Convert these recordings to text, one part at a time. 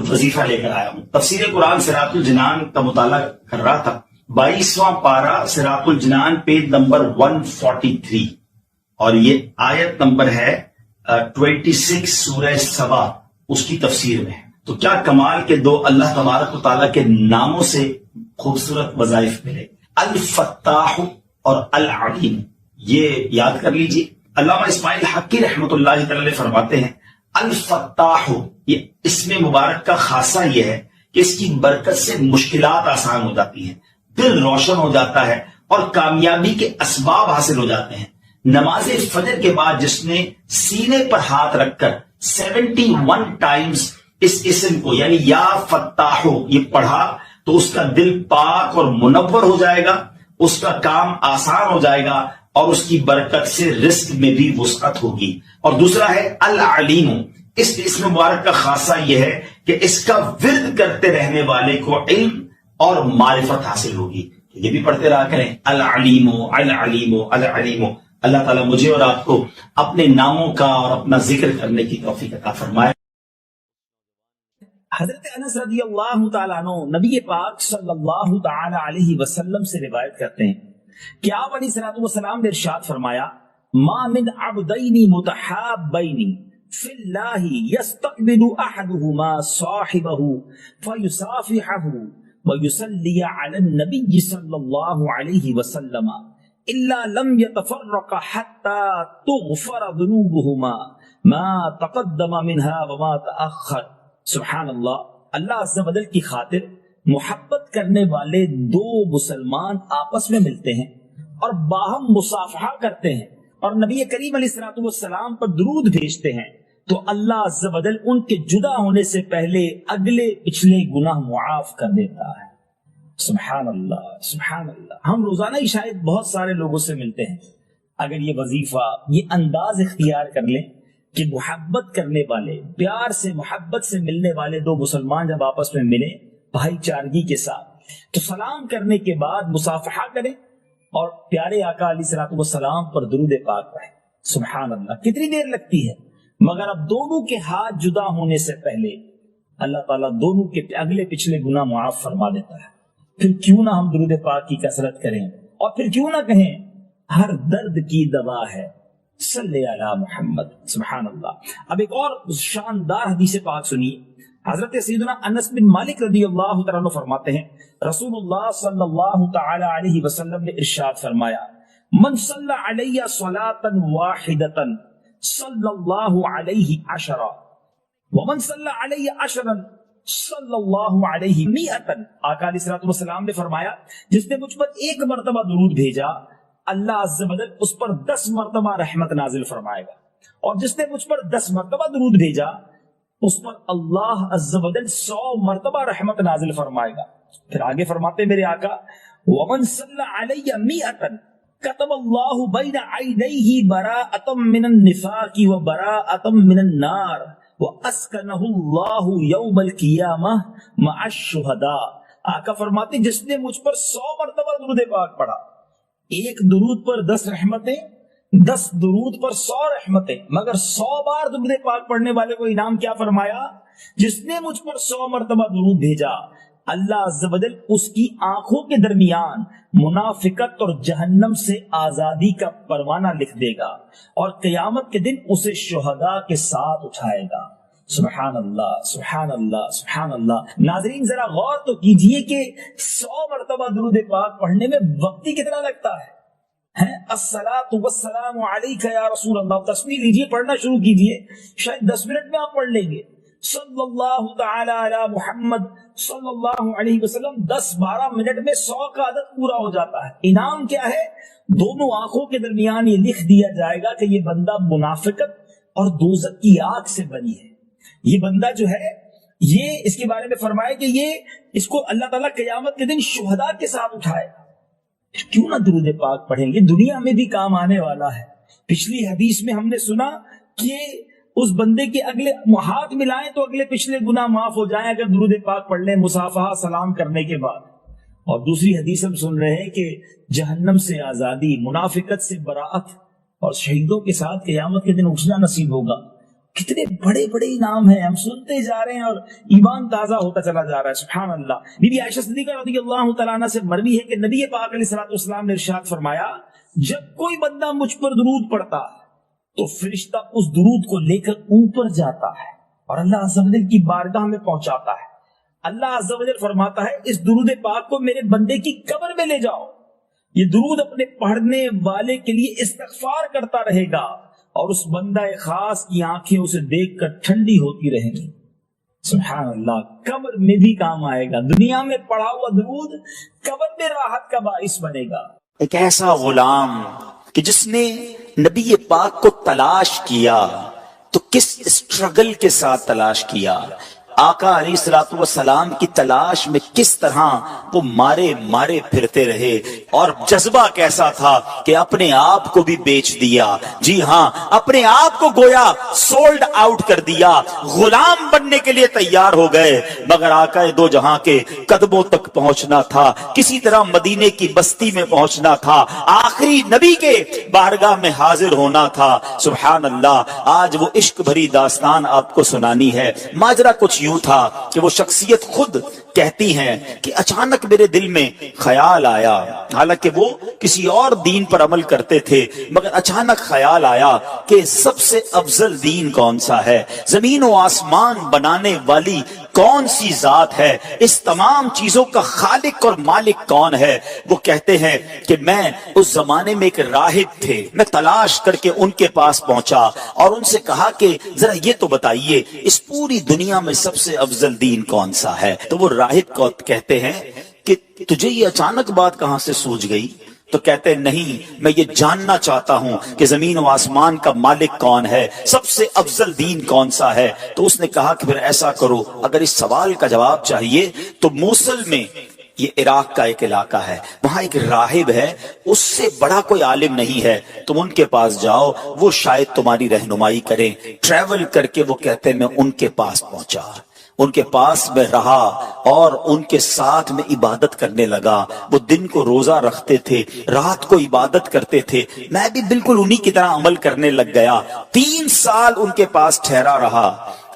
وظیفہ لے کر آیا ہوں. تفسیر قرآن صراط الجنان کا مطالعہ کر رہا تھا. 22واں پارہ صراط الجنان پیج نمبر 143 اور یہ آیت نمبر ہے 26 سورہ سبا اس کی تفسیر میں. تو کیا کمال کے دو اللہ تبارک و تعالیٰ کے ناموں سے خوبصورت وظائف ملے، الفتاح اور العلیم. یہ یاد کر لیجیے. علامہ اسماعیل حقی رحمۃ اللہ تعالی فرماتے ہیں الفتاح، یہ اسم مبارک کا خاصہ یہ ہے کہ اس کی برکت سے مشکلات آسان ہو جاتی ہیں، دل روشن ہو جاتا ہے اور کامیابی کے اسباب حاصل ہو جاتے ہیں. نماز فجر کے بعد جس نے سینے پر ہاتھ رکھ کر 71 ٹائمز اس اسم کو یعنی یا فتاح یہ پڑھا تو اس کا دل پاک اور منور ہو جائے گا، اس کا کام آسان ہو جائے گا اور اس کی برکت سے رزق میں بھی وسعت ہوگی. اور دوسرا ہے العلیم، اس اسم مبارک کا خاصہ یہ ہے کہ اس کا ورد کرتے رہنے والے کو علم اور معرفت حاصل ہوگی. یہ بھی پڑھتے رہا کریں العلیم العلیم العلیم. اللہ تعالیٰ مجھے اور آپ کو اپنے ناموں کا اور اپنا ذکر کرنے کی توفیق عطا فرمائے. حضرت انس رضی اللہ تعالیٰ عنہ نبی پاک صلی اللہ تعالی علیہ وسلم سے روایت کرتے ہیں کہ آپ علیہ الصلوۃ والسلام نے ارشاد فرمایا ما من عبدین متحابین فی اللہ یستقبل احدہما صاحبہ فیصافحہ ویصلی علی النبی صلی اللہ علیہ وسلم الا لم يتفرق حتى تغفر ذنوبهما ما تقدم منها وما تأخر. سبحان اللہ. اللہ عز و جل کی خاطر محبت کرنے والے دو مسلمان آپس میں ملتے ہیں اور باہم مصافحہ کرتے ہیں اور نبی کریم علیہ الصلوۃ والسلام پر درود بھیجتے ہیں تو اللہ عز و جل ان کے جدا ہونے سے پہلے اگلے پچھلے گناہ معاف کر دیتا ہے. سبحان اللہ سبحان اللہ. ہم روزانہ ہی شاید بہت سارے لوگوں سے ملتے ہیں. اگر یہ وظیفہ یہ انداز اختیار کر لیں کہ محبت کرنے والے پیار سے محبت سے ملنے والے دو مسلمان جب آپس میں ملیں بھائی چارگی کے ساتھ تو سلام کرنے کے بعد مصافحہ کریں اور پیارے آقا علیہ الصلوۃ والسلام پر درود پاک پڑھیں. سبحان اللہ. کتنی دیر لگتی ہے مگر اب دونوں کے ہاتھ جدا ہونے سے پہلے اللہ تعالیٰ دونوں کے اگلے پچھلے گناہ معاف فرما دیتا ہے. پھر کیوں نہ ہم درود پاک کی کثرت کریں اور پھر کیوں نہ کہیں ہر درد کی دوا ہے صلی علی محمد. سبحان اللہ. اب ایک اور شاندار حدیث پاک سنیے. حضرت سیدنا انس بن مالک رضی اللہ تعالیٰ عنہ فرماتے ہیں رسول اللہ صلی اللہ تعالی علیہ وسلم نے ارشاد فرمایا من صلی علی صلاۃ واحدۃ صلی اللہ علیہ عشرا ومن صلی علی عشرا صلی اللہ علیہ مئۃ. آقا علیہ الصلوۃ والسلام نے فرمایا جس نے مجھ پر ایک مرتبہ درود بھیجا اللہ عز و جل اس پر 10 مرتبہ رحمت نازل فرمائے گا اور جس نے مجھ پر 10 مرتبہ درود بھیجا اس پر اللہ عز و جل 100 مرتبہ رحمت نازل فرمائے گا. پھر آگے فرماتے میرے آقا ومن صلی علی مئۃ کتب اللہ بین عینیہ براءۃ من النفاق وبراءۃ من النار واسکنہ اللہ یوم القیامہ مع الشہداء. آقا فرماتے جس نے مجھ پر 100 مرتبہ درود پاک پڑھا، ایک درود پر 10 رحمتیں، 10 درود پر 100 رحمتیں، مگر 100 بار درود پاک پڑھنے والے کو انعام کیا فرمایا جس نے مجھ پر 100 مرتبہ درود بھیجا اللہ عز و جل اس کی آنکھوں کے درمیان منافقت اور جہنم سے آزادی کا پروانہ لکھ دے گا اور قیامت کے دن اسے شہداء کے ساتھ اٹھائے گا. سبحان اللہ سبحان اللہ سبحان اللہ. ناظرین ذرا غور تو کیجئے کہ 100 مرتبہ درود پاک پڑھنے میں وقت ہی کتنا لگتا ہے. الصلاۃ والسلام علیک یا رسول اللہ. تسبیح لیجئے، پڑھنا شروع کیجئے، شاید 10 منٹ میں آپ پڑھ لیں گے. صلی اللہ تعالی علی محمد صلی اللہ علیہ وسلم 10-12 منٹ میں 100 کا عدد پورا ہو جاتا ہے. انعام کیا ہے؟ دونوں آنکھوں کے درمیان یہ لکھ دیا جائے گا کہ یہ بندہ منافقت اور دوزخ کی آگ سے بنی ہے. یہ بندہ جو ہے یہ اس کے بارے میں فرمائے کہ یہ اس کو اللہ تعالیٰ قیامت کے دن شہداء کے ساتھ اٹھائے گا. کیوں نہ درود پاک پڑھیں گے، دنیا میں بھی کام آنے والا ہے. پچھلی حدیث میں ہم نے سنا کہ اس بندے کے اگلے ہاتھ ملائیں تو اگلے پچھلے گناہ معاف ہو جائیں اگر درود پاک پڑھ لیں مصافحہ سلام کرنے کے بعد. اور دوسری حدیث ہم سن رہے ہیں کہ جہنم سے آزادی، منافقت سے براءت اور شہیدوں کے ساتھ قیامت کے دن اٹھنا نصیب ہوگا. کتنے بڑے بڑے انعام ہیں، ہم سنتے جا رہے ہیں اور ایمان تازہ ہوتا چلا جا رہا ہے. سبحان اللہ. بی بی عائشہ صدیقہ رضی اللہ تعالیٰ عنہ سے مروی ہے کہ نبی پاک علیہ الصلوۃ والسلام نے ارشاد فرمایا جب کوئی بندہ مجھ پر درود پڑھتا تو فرشتہ اس درود کو لے کر اوپر جاتا ہے اور اللہ عز و جل کی بارگاہ میں پہنچاتا ہے. اللہ عز و جل فرماتا ہے اس درود پاک کو میرے بندے کی قبر میں لے جاؤ. یہ درود اپنے پڑھنے والے کے لیے استغفار کرتا رہے گا اور اس بندہ خاص کی آنکھیں اسے دیکھ کر ٹھنڈی ہوتی رہیں گی. سبحان اللہ. قبر میں بھی کام آئے گا. دنیا میں پڑھا ہوا درود قبر میں راحت کا باعث بنے گا. ایک ایسا غلام کہ جس نے نبی پاک کو تلاش کیا تو کس اسٹرگل کے ساتھ تلاش کیا. آقا علیہ الصلوۃ والسلام کی تلاش میں کس طرح وہ مارے مارے پھرتے رہے اور جذبہ کیسا تھا کہ اپنے آپ کو بھی بیچ دیا. جی ہاں، اپنے آپ کو گویا سولڈ آؤٹ کر دیا، غلام بننے کے لیے تیار ہو گئے. مگر آقا دو جہاں کے قدموں تک پہنچنا تھا، کسی طرح مدینے کی بستی میں پہنچنا تھا، آخری نبی کے بارگاہ میں حاضر ہونا تھا. سبحان اللہ. آج وہ عشق بھری داستان آپ کو سنانی ہے. ماجرا کچھ یوں تھا کہ وہ شخصیت خود کہتی ہیں کہ اچانک میرے دل میں خیال آیا، حالانکہ وہ کسی اور دین پر عمل کرتے تھے، مگر اچانک خیال آیا کہ سب سے افضل دین کون سا ہے، زمین و آسمان بنانے والی کون سی ذات ہے، اس تمام چیزوں کا خالق اور مالک کون ہے. وہ کہتے ہیں کہ میں اس زمانے میں ایک راہب تھے، میں تلاش کر کے ان کے پاس پہنچا اور ان سے کہا کہ ذرا یہ تو بتائیے اس پوری دنیا میں سب سے افضل دین کون سا ہے. تو وہ راہب کو کہتے ہیں کہ تجھے یہ اچانک بات کہاں سے سوچ گئی؟ تو کہتے ہیں نہیں، میں یہ جاننا چاہتا ہوں کہ زمین و آسمان کا مالک کون ہے، سب سے افضل دین کون سا ہے. تو اس نے کہا کہ پھر ایسا کرو، اگر اس سوال کا جواب چاہیے تو موصل میں، یہ عراق کا ایک علاقہ ہے، وہاں ایک راہب ہے، اس سے بڑا کوئی عالم نہیں ہے، تم ان کے پاس جاؤ، وہ شاید تمہاری رہنمائی کریں. ٹریول کر کے وہ کہتے ہیں میں ان کے پاس پہنچا، ان کے پاس میں رہا اور ان کے ساتھ میں عبادت کرنے لگا. وہ دن کو روزہ رکھتے تھے، رات کو عبادت کرتے تھے، میں بھی بالکل انہی کی طرح عمل کرنے لگ گیا. 3 سال ان کے پاس ٹھہرا رہا.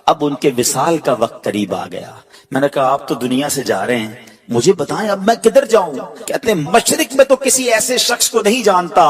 اب ان کے وصال کا وقت قریب آ گیا. میں نے کہا آپ تو دنیا سے جا رہے ہیں، مجھے بتائیں اب میں کدھر جاؤں؟ کہتے ہیں مشرق میں تو کسی ایسے شخص کو نہیں جانتا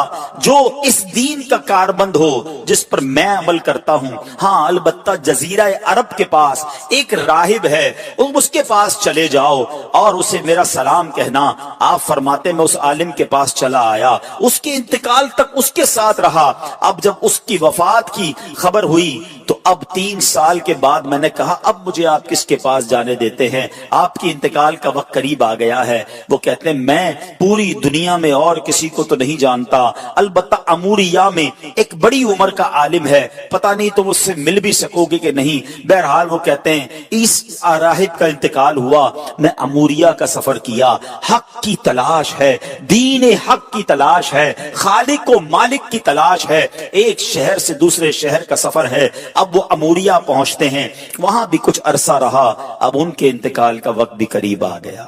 جو اس دین کا کاربند ہو جس پر میں عمل کرتا ہوں. ہاں البتہ جزیرہ عرب کے پاس ایک راہب ہے، اس کے پاس چلے جاؤ اور اسے میرا سلام کہنا. آپ فرماتے میں اس عالم کے پاس چلا آیا، اس کے انتقال تک اس کے ساتھ رہا. اب جب اس کی وفات کی خبر ہوئی تو اب 3 سال کے بعد میں نے کہا اب مجھے آپ کس کے پاس جانے دیتے ہیں، آپ کی انتقال کا وقت قریب آ گیا ہے. وہ کہتے ہیں میں پوری دنیا میں اور کسی کو تو نہیں جانتا، البتہ اموریا میں ایک بڑی عمر کا عالم ہے، پتہ نہیں تم اس سے مل بھی سکو گے کہ نہیں. بہرحال وہ کہتے ہیں اس راہب کا انتقال ہوا، میں اموریا کا سفر کیا. حق کی تلاش ہے، دین حق کی تلاش ہے، خالق و مالک کی تلاش ہے. ایک شہر سے دوسرے شہر کا سفر ہے. اب وہ اموریا پہنچتے ہیں، وہاں بھی کچھ عرصہ رہا. اب ان کے انتقال کا وقت بھی قریب آ گیا.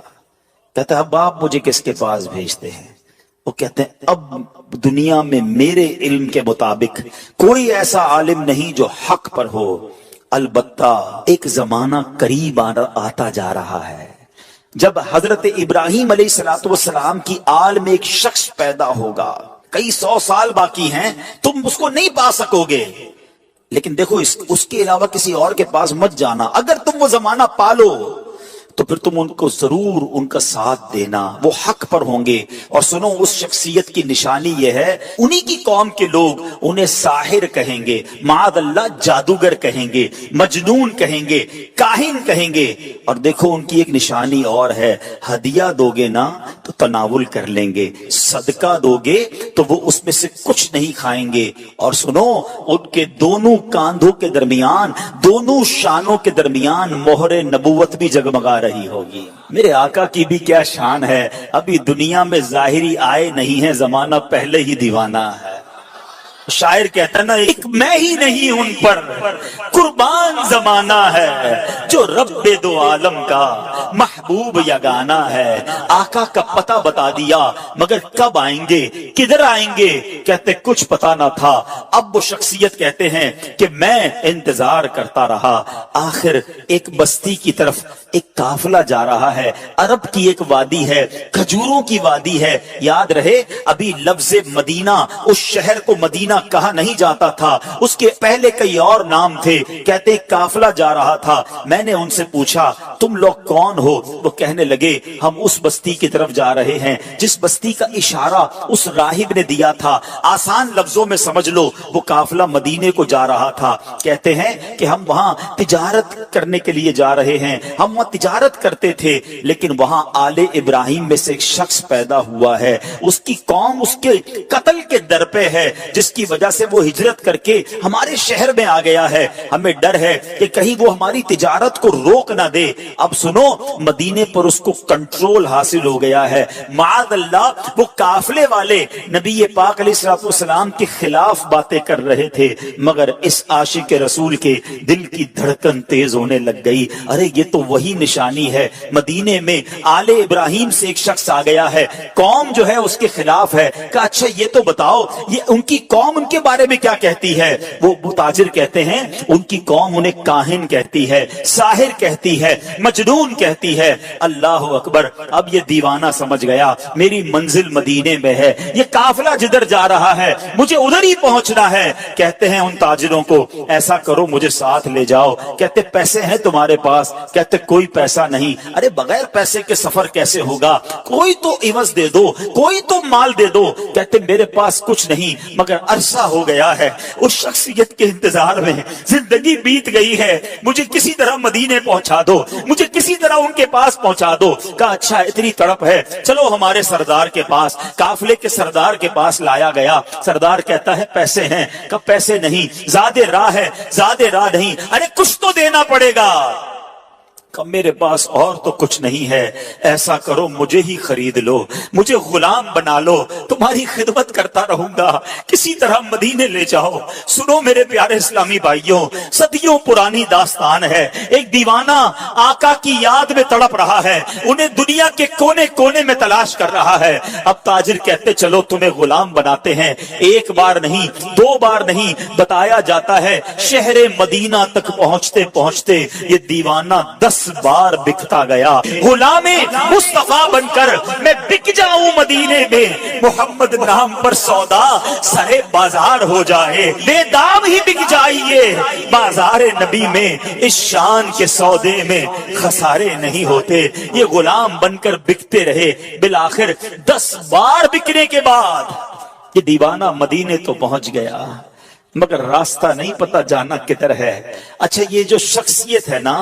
کہتا ہے اب آپ مجھے کس کے پاس بھیجتے ہیں؟ وہ کہتے ہیں اب دنیا میں میرے علم کے مطابق کوئی ایسا عالم نہیں جو حق پر ہو، البتہ ایک زمانہ قریب آتا جا رہا ہے جب حضرت ابراہیم علیہ السلام کی آل میں ایک شخص پیدا ہوگا. کئی 100 سال باقی ہیں، تم اس کو نہیں پا سکو گے، لیکن دیکھو اس کے علاوہ کسی اور کے پاس مت جانا. اگر تم وہ زمانہ پالو تو پھر تم ان کو ضرور ان کا ساتھ دینا، وہ حق پر ہوں گے. اور سنو اس شخصیت کی نشانی یہ ہے، انہی کی قوم کے لوگ انہیں ساحر کہیں گے، معاذ اللہ جادوگر کہیں گے، مجنون کہیں گے، کاہن کہیں گے. اور دیکھو ان کی ایک نشانی اور ہے، ہدیہ دو گے نا تو تناول کر لیں گے، صدقہ دو گے تو وہ اس میں سے کچھ نہیں کھائیں گے. اور سنو ان کے دونوں کاندھوں کے درمیان، دونوں شانوں کے درمیان مہر نبوت بھی جگمگا رہی ہوگی. میرے آقا کی بھی کیا شان ہے، ابھی دنیا میں ظاہری آئے نہیں ہے، زمانہ پہلے ہی دیوانہ ہے. شاعر کہتا نا ایک میں ہی نہیں ان پر قربان زمانہ ہے جو رب دو عالم کا محبوب یگانہ ہے. آقا کا پتہ بتا دیا مگر کب آئیں گے کدھر آئیں گے کہتے کچھ پتا نہ تھا. اب وہ شخصیت کہتے ہیں کہ میں انتظار کرتا رہا. آخر ایک بستی کی طرف ایک قافلہ جا رہا ہے. عرب کی ایک وادی ہے, کھجوروں کی وادی ہے. یاد رہے ابھی لفظ مدینہ اس شہر کو مدینہ کہا نہیں جاتا تھا, اس کے پہلے کئی اور نام تھے. کہتے قافلہ جا رہا تھا. میں نے ان سے پوچھا تم لوگ کون ہو؟ وہ کہنے لگے ہم اس بستی کی طرف جا رہے ہیں جس بستی کا اشارہ اس راہب نے دیا تھا. آسان لفظوں میں سمجھ لو وہ قافلہ مدینے کو جا رہا تھا. کہتے ہیں کہ ہم وہاں تجارت کرنے کے لیے جا رہے ہیں. ہم وہاں تجارت کرتے تھے لیکن وہاں آل ابراہیم میں سے ایک شخص پیدا ہوا ہے. اس کی قوم اس کے قتل کے در پہ ہے جس کی وجہ سے وہ ہجرت کر کے ہمارے شہر میں آ گیا ہے. ہمیں ڈر ہے کہ کہیں وہ ہماری تجارت کو روک نہ دے. اب سنو مدینے پر اس کو کنٹرول حاصل ہو گیا ہے. معاذ اللہ وہ قافلے والے نبی پاک علیہ الصلوۃ والسلام کے خلاف باتیں کر رہے تھے مگر اس عاشق رسول کے دل کی دھڑکن تیز ہونے لگ گئی. ارے یہ تو وہی نشانی ہے. مدینے میں آل ابراہیم سے ایک شخص آ گیا ہے, قوم جو ہے اس کے خلاف ہے. کہ اچھا یہ تو بتاؤ یہ ان کی قوم ان کے بارے میں کیا کہتی ہے؟ وہ تاجر کہتے ہیں ان کی قوم انہیں کاہن کہتی ہے, ساحر کہتی ہے, مجنون کہتی ہے. اللہ اکبر. اب یہ دیوانہ سمجھ گیا میری منزل مدینے میں ہے, یہ قافلہ جدھر جا رہا ہے مجھے ادھر ہی پہنچنا ہے. کہتے ہیں ان تاجروں کو ایسا کرو مجھے ساتھ لے جاؤ. کہتے پیسے ہیں تمہارے پاس؟ کہتے کوئی پیسہ نہیں. ارے بغیر پیسے کے سفر کیسے ہوگا؟ کوئی تو عوض دے دو, کوئی تو مال دے دو. کہتے میرے پاس کچھ نہیں مگر عرصہ ہو گیا ہے اس شخصیت کے انتظار میں, زندگی بیت گئی ہے, مجھے کسی طرح مدینے پہنچا دو, مجھے کسی طرح ان کے پاس پہنچا دو. کہا اچھا اتنی تڑپ ہے چلو ہمارے سردار کے پاس. قافلے کے سردار کے پاس لایا گیا. سردار کہتا ہے پیسے ہیں؟ کہ پیسے نہیں, زیادہ راہ ہے. زیادہ راہ نہیں. ارے کچھ تو دینا پڑے گا. کہ میرے پاس اور تو کچھ نہیں ہے, ایسا کرو مجھے ہی خرید لو, مجھے غلام بنا لو, تمہاری خدمت کرتا رہوں گا, کسی طرح مدینے لے جاؤ. سنو میرے پیارے اسلامی بھائیوں, صدیوں پرانی داستان ہے. ایک دیوانہ آقا کی یاد میں تڑپ رہا ہے, انہیں دنیا کے کونے کونے میں تلاش کر رہا ہے. اب تاجر کہتے چلو تمہیں غلام بناتے ہیں. ایک بار نہیں, دو بار نہیں, بتایا جاتا ہے شہر مدینہ تک پہنچتے پہنچتے یہ دیوانہ 10 بار بکتا گیا. غلام مصطفیٰ بن کر میں بک جاؤں مدینے میں, محمد نام پر سودا سرے بازار ہو جائے, بے دام ہی بک جائیے بازار نبی میں, اس شان کے سودے میں خسارے نہیں ہوتے. یہ غلام بن کر بکتے رہے. بالآخر 10 بار بکنے کے بعد یہ دیوانہ مدینے تو پہنچ گیا مگر راستہ نہیں پتا جانا کدھر ہے. اچھا یہ جو شخصیت ہے نا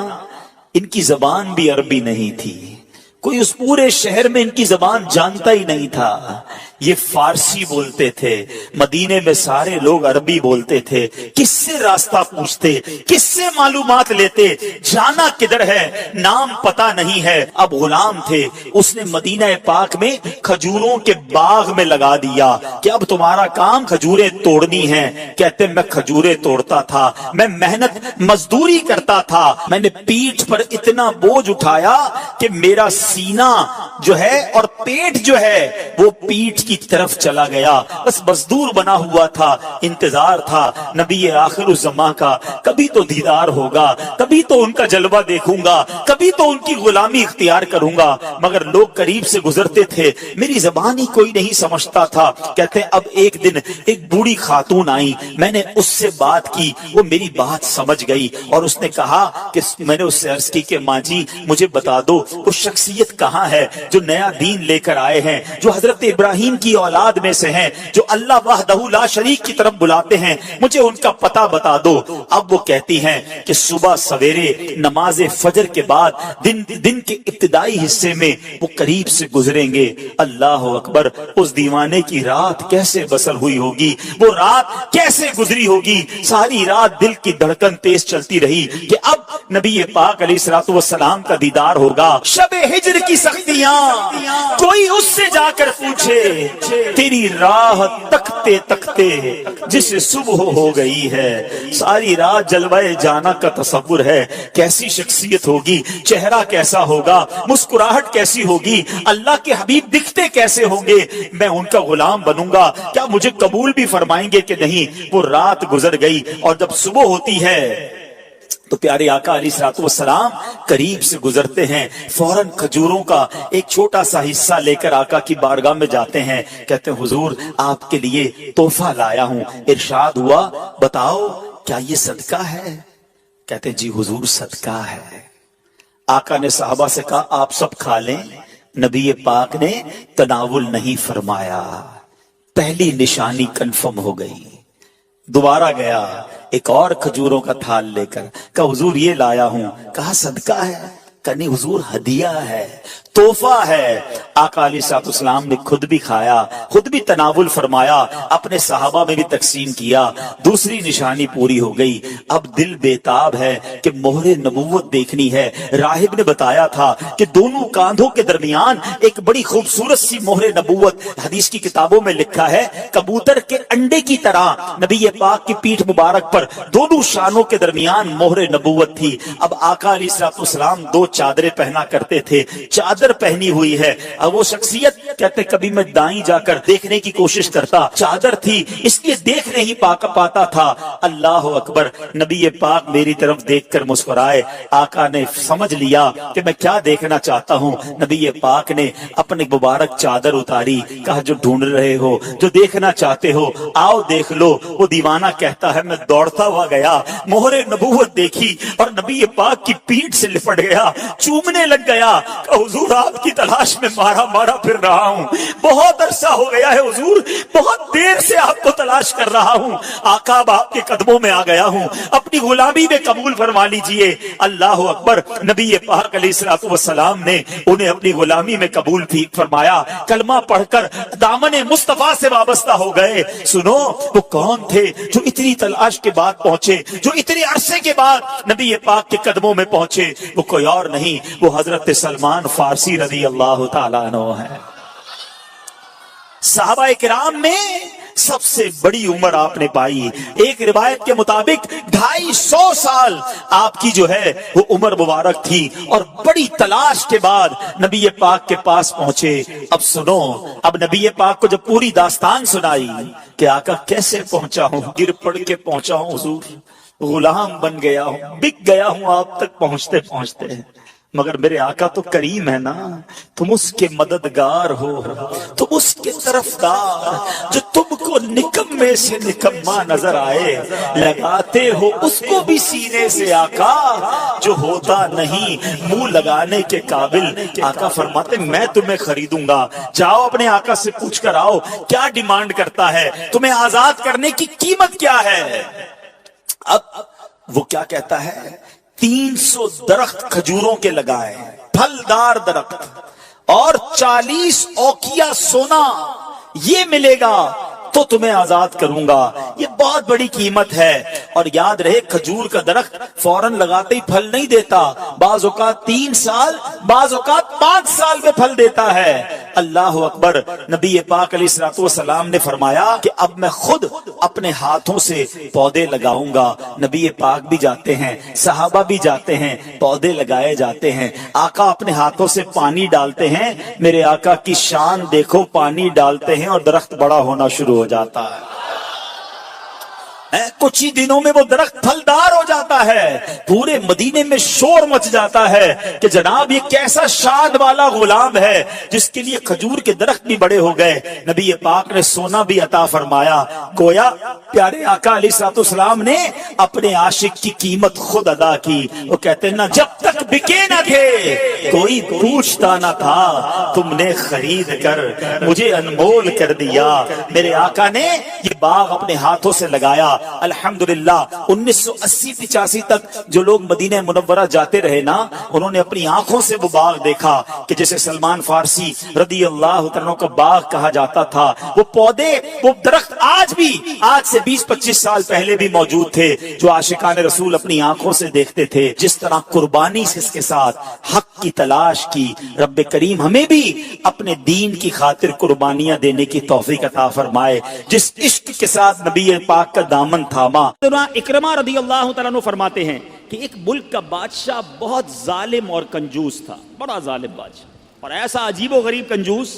ان کی زبان بھی عربی نہیں تھی, کوئی اس پورے شہر میں ان کی زبان جانتا ہی نہیں تھا. یہ فارسی بولتے تھے, مدینے میں سارے لوگ عربی بولتے تھے. کس سے راستہ پوچھتے, کس سے معلومات لیتے, جانا کدھر ہے نام پتا نہیں ہے. اب غلام تھے, اس نے مدینہ پاک میں کھجوروں کے باغ میں لگا دیا کہ اب تمہارا کام کھجوریں توڑنی ہیں. کہتے میں کھجوریں توڑتا تھا, میں محنت مزدوری کرتا تھا, میں نے پیٹھ پر اتنا بوجھ اٹھایا کہ میرا سینہ جو ہے اور پیٹ جو ہے وہ پیٹھ کی طرف چلا گیا. بس مزدور بنا ہوا تھا, انتظار تھا نبی آخر الزمان کا, کبھی تو دیدار ہوگا, کبھی تو ان کا جلوہ دیکھوں گا, کبھی تو ان کی غلامی اختیار کروں گا. مگر لوگ قریب سے گزرتے تھے, میری زبان ہی کوئی نہیں سمجھتا تھا. کہتے اب ایک دن ایک بوڑھی خاتون آئی, میں نے اس سے بات کی, وہ میری بات سمجھ گئی اور اس نے کہا کہ میں نے اس سے عرض کی کہ ماں جی مجھے بتا دو وہ شخصیت کہاں ہے جو نیا دین لے کر آئے ہیں, جو حضرت ابراہیم کی اولاد میں سے ہیں, جو اللہ وحدہ لا شریک کی طرف بلاتے ہیں, مجھے ان کا پتہ بتا دو. اب وہ کہتی ہیں کہ صبح سویرے نماز فجر کے بعد دن کے ابتدائی حصے میں وہ قریب سے گزریں گے. اللہ اکبر. اس دیوانے کی رات کیسے بسر ہوئی ہوگی, وہ رات کیسے گزری ہوگی. ساری رات دل کی دھڑکن تیز چلتی رہی کہ اب نبی پاک علیہ الصلوۃ والسلام کا دیدار ہوگا. شب ہجر زجر کی سختیاں کوئی اس سے جا کر پوچھے تیری راہ تکتے تکتے جس صبح ہو گئی ہے، ساری رات جلوہ جانا کا تصور ہے، کیسی شخصیت ہوگی، چہرہ کیسا ہوگا، مسکراہٹ کیسی ہوگی، اللہ کے حبیب دکھتے کیسے ہوں گے، میں ان کا غلام بنوں گا، کیا مجھے قبول بھی فرمائیں گے کہ نہیں۔ وہ رات گزر گئی اور جب صبح ہوتی ہے تو پیارے آقا علیہ الصلوۃ والسلام قریب سے گزرتے ہیں، فوراً کھجوروں کا ایک چھوٹا سا حصہ لے کر آقا کی بارگاہ میں جاتے ہیں، کہتے ہیں حضور آپ کے لیے تحفہ لایا ہوں۔ ارشاد ہوا بتاؤ کیا یہ صدقہ ہے؟ کہتے ہیں جی حضور صدقہ ہے۔ آقا نے صحابہ سے کہا آپ سب کھا لیں، نبی پاک نے تناول نہیں فرمایا۔ پہلی نشانی کنفرم ہو گئی۔ دوبارہ گیا ایک اور کھجوروں کا تھال لے کر، کہا حضور یہ لایا ہوں، کہا صدقہ ہے، کہا نہیں حضور ہدیہ ہے، تحفہ ہے۔ آقا علیہ الصلوۃ والسلام نے خود بھی کھایا، خود بھی تناول فرمایا، اپنے صحابہ میں بھی تقسیم کیا۔ دوسری نشانی پوری ہو گئی۔ اب دل بیتاب ہے کہ مہر نبوت دیکھنی ہے۔ راہب نے بتایا تھا کہ دونوں کاندھوں کے درمیان ایک بڑی خوبصورت سی مہر نبوت، حدیث کی کتابوں میں لکھا ہے کبوتر کے انڈے کی طرح نبی پاک کی پیٹھ مبارک پر دونوں شانوں کے درمیان مہر نبوت تھی۔ اب آقا علیہ الصلوۃ والسلام دو چادریں پہنا کرتے تھے، چادر پہنی ہوئی ہے۔ اب وہ شخصیت کہتے کبھی میں دائیں جا کر دیکھنے کی کوشش کرتا، چادر تھی اس لیے دیکھ نہیں پاتا تھا۔ اللہ اکبر، نبی پاک میری طرف دیکھ کر مسکرائے۔ آقا نے سمجھ لیا کہ میں کیا دیکھنا چاہتا ہوں۔ نبی پاک نے اپنی مبارک چادر اتاری، کہا جو ڈھونڈ رہے ہو، جو دیکھنا چاہتے ہو آؤ دیکھ لو۔ وہ دیوانہ کہتا ہے میں دوڑتا ہوا گیا، مہر نبوت دیکھی اور نبی پاک کی پیٹھ سے لپٹ گیا، چومنے لگ گیا، کہ حضور آپ کی تلاش میں مارا پھر رہا ہوں، بہت عرصہ ہو گیا ہے حضور، بہت دیر سے آپ کو تلاش کر رہا ہوں، آقا اب آپ کے قدموں میں آ گیا ہوں، اپنی غلامی میں قبول فرما لیجئے۔ اللہ اکبر، نبی پاک علیہ الصلوۃ والسلام نے انہیں اپنی غلامی میں قبول فرمایا، کلمہ پڑھ کر دامن مصطفیٰ سے وابستہ ہو گئے۔ سنو وہ کون تھے جو اتنی تلاش کے بعد پہنچے، جو اتنے عرصے کے بعد نبی پاک کے قدموں میں پہنچے؟ وہ کوئی اور نہیں، وہ حضرت سلمان فارسی رضی اللہ تعالیٰ عنہ ہے۔ صحابہ کرام میں سب سے بڑی عمر آپ نے پائی، ایک روایت کے مطابق 250 سال آپ کی جو ہے وہ عمر مبارک تھی، اور بڑی تلاش کے بعد نبی پاک کے پاس پہنچے۔ اب سنو، اب نبی پاک کو جب پوری داستان سنائی کہ آقا کیسے پہنچا ہوں، گر پڑ کے پہنچا ہوں حضور، غلام بن گیا ہوں، بک گیا ہوں آپ تک پہنچتے پہنچتے، مگر میرے آقا تو کریم ہے نا، تم اس کے مددگار ہو، تم اس کے طرفدار، جو تم کو نکمے سے نکما نظر آئے، لگاتے ہو اس کو بھی سینے سے آقا جو ہوتا نہیں منہ لگانے کے قابل۔ آقا فرماتے میں تمہیں خریدوں گا، جاؤ اپنے آقا سے پوچھ کر آؤ کیا ڈیمانڈ کرتا ہے، تمہیں آزاد کرنے کی قیمت کیا ہے۔ اب وہ کیا کہتا ہے، 300 درخت کھجوروں کے لگائے، پھلدار درخت، اور 40 اوقیہ سونا، یہ ملے گا تو تمہیں آزاد کروں گا۔ یہ بہت بڑی قیمت ہے، اور یاد رہے کھجور کا درخت فوراً لگاتے ہی پھل نہیں دیتا، بعض اوقات 3 سال، بعض اوقات 5 سال میں پھل دیتا ہے۔ اللہ اکبر، نبی پاک علیہ الصلوۃ والسلام نے فرمایا کہ اب میں خود اپنے ہاتھوں سے پودے لگاؤں گا۔ نبی پاک بھی جاتے ہیں، صحابہ بھی جاتے ہیں، پودے لگائے جاتے ہیں، آقا اپنے ہاتھوں سے پانی ڈالتے ہیں، میرے آقا کی شان دیکھو، پانی ڈالتے ہیں اور درخت بڑا ہونا شروع ہو جاتا ہے۔ کچھ ہی دنوں میں وہ درخت پھلدار ہو جاتا ہے، پورے مدینے میں شور مچ جاتا ہے کہ جناب یہ کیسا شان والا غلام ہے جس کے لیے کھجور کے درخت بھی بڑے ہو گئے۔ نبی پاک نے سونا بھی عطا فرمایا، گویا پیارے آقا علیہ الصلوۃ والسلام نے اپنے عاشق کی قیمت خود ادا کی۔ وہ کہتے ہیں نا جب تک بکے نہ تھے کوئی پوچھتا نہ تھا، تم نے خرید کر مجھے انمول کر دیا۔ میرے آقا نے یہ باغ اپنے ہاتھوں سے لگایا۔ الحمدللہ 1980-85 تک جو لوگ مدینہ منورہ جاتے رہے نا، انہوں نے اپنی آنکھوں سے وہ باغ دیکھا کہ جسے سلمان فارسی رضی اللہ عنہ کا باغ کہا جاتا تھا۔ وہ پودے، وہ درخت آج بھی، آج سے 20-25 سال پہلے بھی موجود تھے، جو عاشقان رسول اپنی آنکھوں سے دیکھتے تھے۔ جس طرح قربانی سے اس کے ساتھ حق کی تلاش کی. رب کریم ہمیں بھی اپنے دین کی خاطر قربانیاں دینے کی توفیق عطا فرمائے. جس عشق کے ساتھ نبی پاک کا دامن تھاما. اکرمہ رضی اللہ تعالیٰ عنہ فرماتے ہیں کہ ایک ملک کا بادشاہ بہت ظالم اور کنجوس تھا، بڑا ظالم بادشاہ، اور ایسا عجیب و غریب کنجوس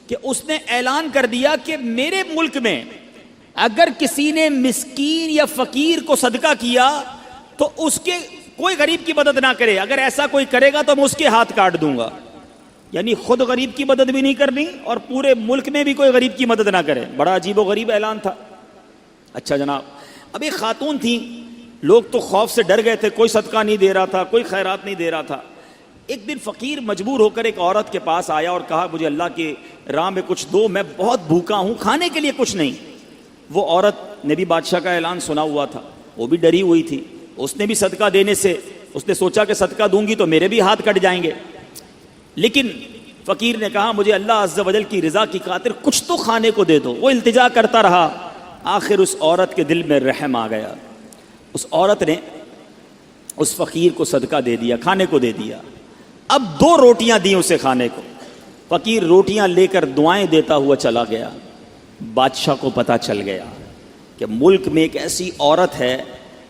کہ اس نے اعلان کر دیا کہ میرے ملک میں اگر کسی نے مسکین یا فقیر کو صدقہ کیا تو اس کے کوئی غریب کی مدد نہ کرے، اگر ایسا کوئی کرے گا تو میں اس کے ہاتھ کاٹ دوں گا. یعنی خود غریب کی مدد بھی نہیں کرنی اور پورے ملک میں بھی کوئی غریب کی مدد نہ کرے. بڑا عجیب و غریب اعلان تھا. اچھا جناب، اب ایک خاتون تھیں، لوگ تو خوف سے ڈر گئے تھے، کوئی صدقہ نہیں دے رہا تھا، کوئی خیرات نہیں دے رہا تھا. ایک دن فقیر مجبور ہو کر ایک عورت کے پاس آیا اور کہا مجھے اللہ کے راہ میں کچھ دو، میں بہت بھوکا ہوں، کھانے کے لیے کچھ نہیں. وہ عورت نے بھی بادشاہ کا اعلان سنا ہوا تھا، وہ بھی ڈری ہوئی تھی. اس نے بھی صدقہ دینے سے اس نے سوچا کہ صدقہ دوں گی تو میرے بھی ہاتھ کٹ جائیں گے. لیکن فقیر نے کہا مجھے اللہ عز و جل کی رضا کی خاطر کچھ تو کھانے کو دے دو. وہ التجا کرتا رہا. آخر اس عورت کے دل میں رحم آ گیا. اس عورت نے اس فقیر کو صدقہ دے دیا، کھانے کو دے دیا. اب 2 روٹیاں دی اسے کھانے کو. فقیر روٹیاں لے کر دعائیں دیتا ہوا چلا گیا. بادشاہ کو پتہ چل گیا کہ ملک میں ایک ایسی عورت ہے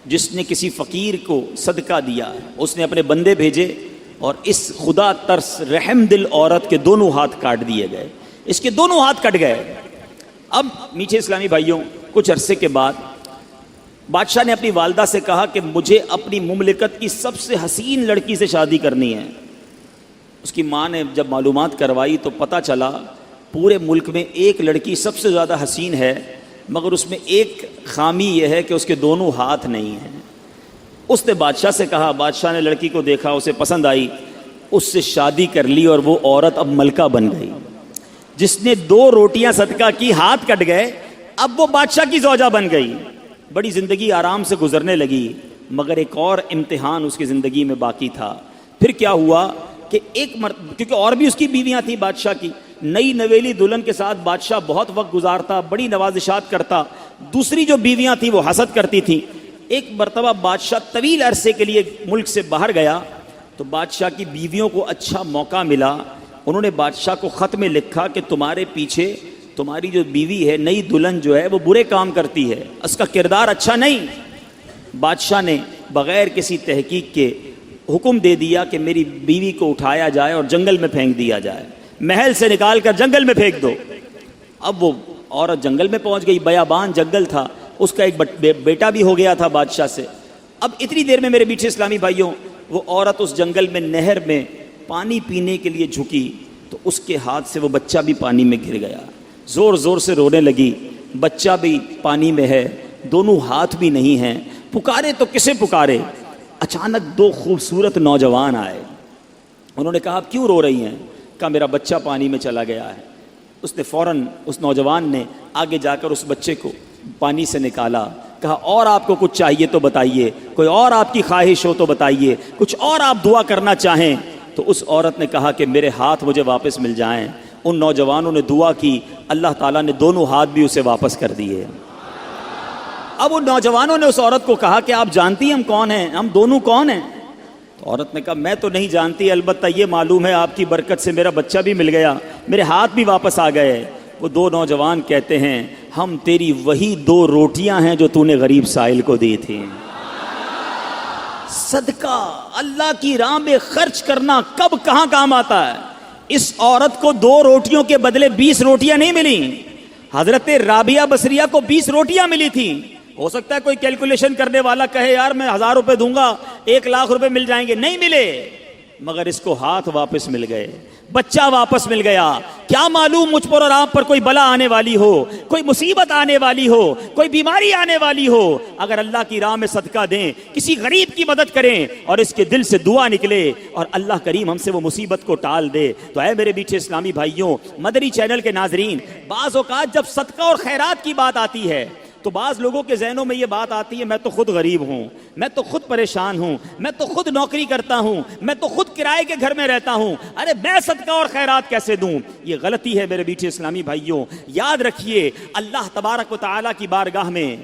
جس نے کسی فقیر کو صدقہ دیا. اس نے اپنے بندے بھیجے اور اس خدا ترس رحم دل عورت کے دونوں ہاتھ کاٹ دیے گئے. اس کے دونوں ہاتھ کٹ گئے. اب میٹھے اسلامی بھائیوں، کچھ عرصے کے بعد بادشاہ نے اپنی والدہ سے کہا کہ مجھے اپنی مملکت کی سب سے حسین لڑکی سے شادی کرنی ہے. اس کی ماں نے جب معلومات کروائی تو پتہ چلا پورے ملک میں ایک لڑکی سب سے زیادہ حسین ہے، مگر اس میں ایک خامی یہ ہے کہ اس کے دونوں ہاتھ نہیں ہیں. اس نے بادشاہ سے کہا. بادشاہ نے لڑکی کو دیکھا، اسے پسند آئی، اس سے شادی کر لی اور وہ عورت اب ملکہ بن گئی. جس نے 2 روٹیاں صدقہ کی، ہاتھ کٹ گئے، اب وہ بادشاہ کی زوجہ بن گئی. بڑی زندگی آرام سے گزرنے لگی، مگر ایک اور امتحان اس کی زندگی میں باقی تھا. پھر کیا ہوا کہ کیونکہ اور بھی اس کی بیویاں تھیں بادشاہ کی، نئی نویلی دلہن کے ساتھ بادشاہ بہت وقت گزارتا، بڑی نوازشات کرتا. دوسری جو بیویاں تھیں وہ حسد کرتی تھیں. ایک مرتبہ بادشاہ طویل عرصے کے لیے ملک سے باہر گیا تو بادشاہ کی بیویوں کو اچھا موقع ملا. انہوں نے بادشاہ کو خط میں لکھا کہ تمہارے پیچھے تمہاری جو بیوی ہے، نئی دلہن جو ہے، وہ برے کام کرتی ہے، اس کا کردار اچھا نہیں. بادشاہ نے بغیر کسی تحقیق کے حکم دے دیا کہ میری بیوی کو اٹھایا جائے اور جنگل میں پھینک دیا جائے، محل سے نکال کر جنگل میں پھینک دو. اب وہ عورت جنگل میں پہنچ گئی. بیابان جنگل تھا. اس کا ایک بیٹا بھی ہو گیا تھا بادشاہ سے. اب اتنی دیر میں میرے میٹھے اسلامی بھائیوں، وہ عورت اس جنگل میں نہر میں پانی پینے کے لیے جھکی تو اس کے ہاتھ سے وہ بچہ بھی پانی میں گر گیا. زور زور سے رونے لگی. بچہ بھی پانی میں ہے، دونوں ہاتھ بھی نہیں ہیں. پکارے تو کسے پکارے؟ اچانک 2 خوبصورت نوجوان آئے. انہوں نے کہا آپ کیوں رو رہی ہیں؟ کہا میرا بچہ پانی میں چلا گیا ہے. اس نے فوراً اس نوجوان نے آگے جا کر اس بچے کو پانی سے نکالا. کہا اور آپ کو کچھ چاہیے تو بتائیے، کوئی اور آپ کی خواہش ہو تو بتائیے، کچھ اور آپ دعا کرنا چاہیں. تو اس عورت نے کہا کہ میرے ہاتھ مجھے واپس مل جائیں. ان نوجوانوں نے دعا کی، اللہ تعالیٰ نے دونوں ہاتھ بھی اسے واپس کر دیے. اب ان نوجوانوں نے اس عورت کو کہا کہ آپ جانتی ہیں ہم کون ہیں، ہم دونوں کون ہیں؟ تو عورت نے کہا میں تو نہیں جانتی، البتہ یہ معلوم ہے آپ کی برکت سے میرا بچہ بھی مل گیا، میرے ہاتھ بھی واپس آ گئے. وہ 2 نوجوان کہتے ہیں ہم تیری وہی 2 روٹیاں ہیں جو تو نے غریب سائل کو دی تھی. صدقہ اللہ کی راہ میں خرچ کرنا کب کہاں کام آتا ہے. اس عورت کو 2 روٹیوں کے بدلے 20 روٹیاں نہیں ملی. حضرت رابعہ بصریہ کو 20 روٹیاں ملی تھی. ہو سکتا ہے کوئی کیلکولیشن کرنے والا کہے یار میں 1000 روپے دوں گا 1 لاکھ روپے مل جائیں گے. نہیں ملے، مگر اس کو ہاتھ واپس مل گئے، بچہ واپس مل گیا. کیا معلوم مجھ پر اور آپ پر کوئی بلا آنے والی ہو، کوئی مصیبت آنے والی ہو، کوئی بیماری آنے والی ہو، اگر اللہ کی راہ میں صدقہ دیں، کسی غریب کی مدد کریں اور اس کے دل سے دعا نکلے اور اللہ کریم ہم سے وہ مصیبت کو ٹال دے. تو اے میرے میٹھے اسلامی بھائیوں، مدنی چینل کے ناظرین، بعض اوقات جب صدقہ اور خیرات کی بات آتی ہے تو بعض لوگوں کے ذہنوں میں یہ بات آتی ہے میں تو خود غریب ہوں، میں تو خود پریشان ہوں، میں تو خود نوکری کرتا ہوں، میں تو خود کرائے کے گھر میں رہتا ہوں، ارے میں صدقہ اور خیرات کیسے دوں؟ یہ غلطی ہے میرے میٹھے اسلامی بھائیوں. یاد رکھیے اللہ تبارک و تعالیٰ کی بارگاہ میں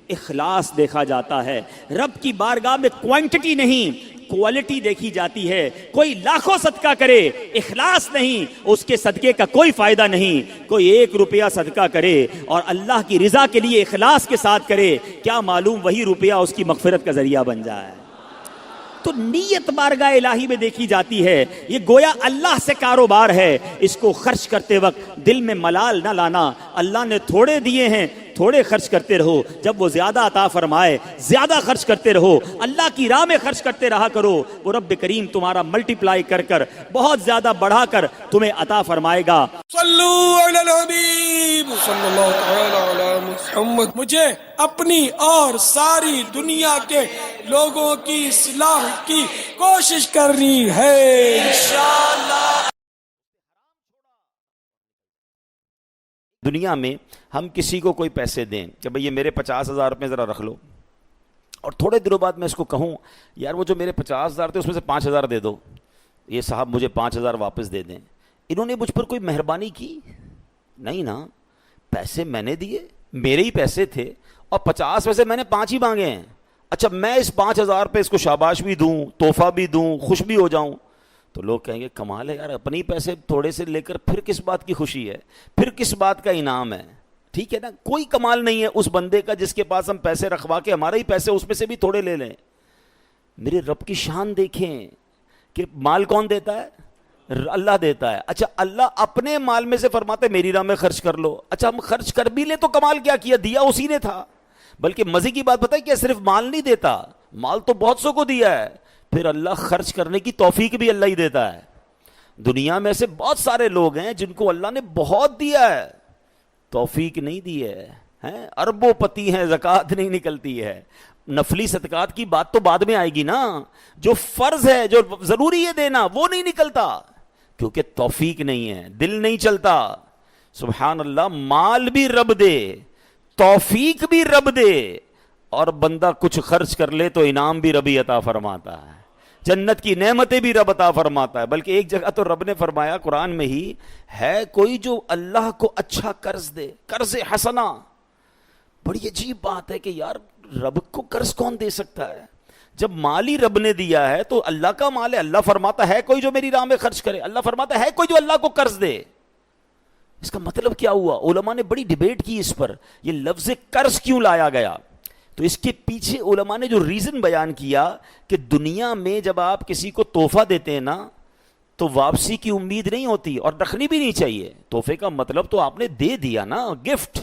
اخلاص دیکھا جاتا ہے. رب کی بارگاہ میں کوانٹٹی نہیں، کوالٹی دیکھی جاتی ہے. کوئی لاکھوں صدقہ کرے, اخلاص نہیں, اس کے صدقے کا کوئی فائدہ نہیں. کوئی 1 روپیہ صدقہ کرے اور اللہ کی رضا کے لیے اخلاص کے ساتھ کرے, کیا معلوم وہی روپیہ اس کی مغفرت کا ذریعہ بن جائے. تو نیت بارگاہ الہی میں دیکھی جاتی ہے. یہ گویا اللہ سے کاروبار ہے. اس کو خرچ کرتے وقت دل میں ملال نہ لانا. اللہ نے تھوڑے دیے ہیں, تھوڑے خرچ کرتے رہو. جب وہ زیادہ عطا فرمائے زیادہ خرچ کرتے رہو. اللہ کی راہ میں خرچ کرتے رہا کرو. وہ رب کریم تمہارا ملٹی پلائی کر کر بہت زیادہ بڑھا کر تمہیں عطا فرمائے گا. صلو علی الحبیب صلی اللہ تعالی علی محمد. مجھے اپنی اور ساری دنیا کے لوگوں کی اصلاح کی کوشش کرنی ہے انشاءاللہ. دنیا میں ہم کسی کو کوئی پیسے دیں کہ بھئی یہ میرے 50,000 روپے ذرا رکھ لو, اور تھوڑے دنوں بعد میں اس کو کہوں یار وہ جو میرے 50,000 تھے اس میں سے 5,000 دے دو, یہ صاحب مجھے 5,000 واپس دے دیں. انہوں نے مجھ پر کوئی مہربانی کی نہیں نا. پیسے میں نے دیے, میرے ہی پیسے تھے, اور 50 میں سے میں نے 5 ہی مانگے ہیں. اچھا میں اس 5,000 پہ اس کو شاباش بھی دوں, تحفہ بھی دوں, خوش بھی ہو جاؤں, تو لوگ کہیں گے کمال ہے یار, اپنے ہی پیسے تھوڑے سے لے کر پھر کس بات کی خوشی ہے, پھر کس بات کا انعام ہے. ٹھیک ہے نا, کوئی کمال نہیں ہے اس بندے کا جس کے پاس ہم پیسے رکھوا کے ہمارے ہی پیسے اس میں سے بھی تھوڑے لے لیں. میرے رب کی شان دیکھیں کہ مال کون دیتا ہے, اللہ دیتا ہے. اچھا اللہ اپنے مال میں سے فرماتے میری راہ میں خرچ کر لو. اچھا ہم خرچ کر بھی لیں تو کمال کیا کیا, دیا اسی نے تھا. بلکہ مزے کی بات بتائی کہ صرف مال نہیں دیتا, مال تو بہت سو کو دیا ہے, پھر اللہ خرچ کرنے کی توفیق بھی اللہ ہی دیتا ہے. دنیا میں سے بہت سارے لوگ ہیں جن کو اللہ نے بہت دیا ہے, توفیق نہیں دی ہے, اربوں پتی ہیں, زکوٰۃ نہیں نکلتی ہے. نفلی صدقات کی بات تو بعد میں آئے گی نا. جو فرض ہے, جو ضروری ہے دینا, وہ نہیں نکلتا کیونکہ توفیق نہیں ہے, دل نہیں چلتا. سبحان اللہ, مال بھی رب دے, توفیق بھی رب دے, اور بندہ کچھ خرچ کر لے تو انعام بھی ربی عطا فرماتا ہے, جنت کی نعمتیں بھی رب عطا فرماتا ہے. بلکہ ایک جگہ تو رب نے فرمایا قرآن میں ہی, ہے کوئی جو اللہ کو اچھا قرض دے, قرض حسنہ. بڑی عجیب بات ہے کہ یار رب کو قرض کون دے سکتا ہے, جب مال ہی رب نے دیا ہے تو اللہ کا مال ہے. اللہ فرماتا ہے کوئی جو میری راہ میں خرچ کرے, اللہ فرماتا ہے کوئی جو اللہ کو قرض دے. اس کا مطلب کیا ہوا؟ علماء نے بڑی ڈیبیٹ کی اس پر, یہ لفظ قرض کیوں لایا گیا. تو اس کے پیچھے علماء نے جو ریزن بیان کیا کہ دنیا میں جب آپ کسی کو تحفہ دیتے ہیں نا تو واپسی کی امید نہیں ہوتی اور رکھنی بھی نہیں چاہیے. تحفے کا مطلب تو آپ نے دے دیا نا, گفٹ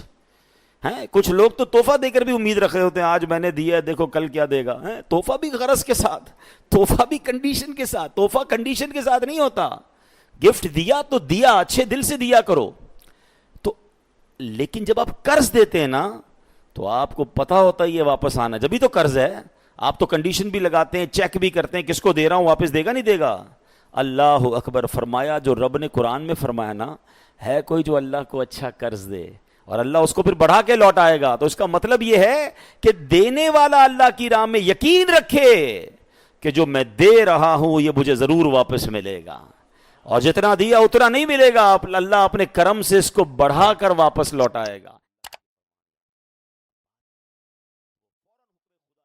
ہے. کچھ لوگ تو تحفہ دے کر بھی امید رکھ رہے ہوتے ہیں, آج میں نے دیا ہے دیکھو کل کیا دے گا. تحفہ بھی غرض کے ساتھ, تحفہ بھی کنڈیشن کے ساتھ. تحفہ کنڈیشن کے ساتھ نہیں ہوتا. گفٹ دیا تو دیا, اچھے دل سے دیا کرو. تو لیکن جب آپ قرض دیتے ہیں نا تو آپ کو پتا ہوتا ہے یہ واپس آنا, جبھی تو قرض ہے. آپ تو کنڈیشن بھی لگاتے ہیں, چیک بھی کرتے ہیں, کس کو دے رہا ہوں, واپس دے گا نہیں دے گا. اللہ اکبر. فرمایا جو رب نے قرآن میں فرمایا نا, ہے کوئی جو اللہ کو اچھا قرض دے اور اللہ اس کو پھر بڑھا کے لوٹائے گا. تو اس کا مطلب یہ ہے کہ دینے والا اللہ کی راہ میں یقین رکھے کہ جو میں دے رہا ہوں یہ مجھے ضرور واپس ملے گا, اور جتنا دیا اتنا نہیں ملے گا, اللہ اپنے کرم سے اس کو بڑھا کر واپس لوٹائے گا.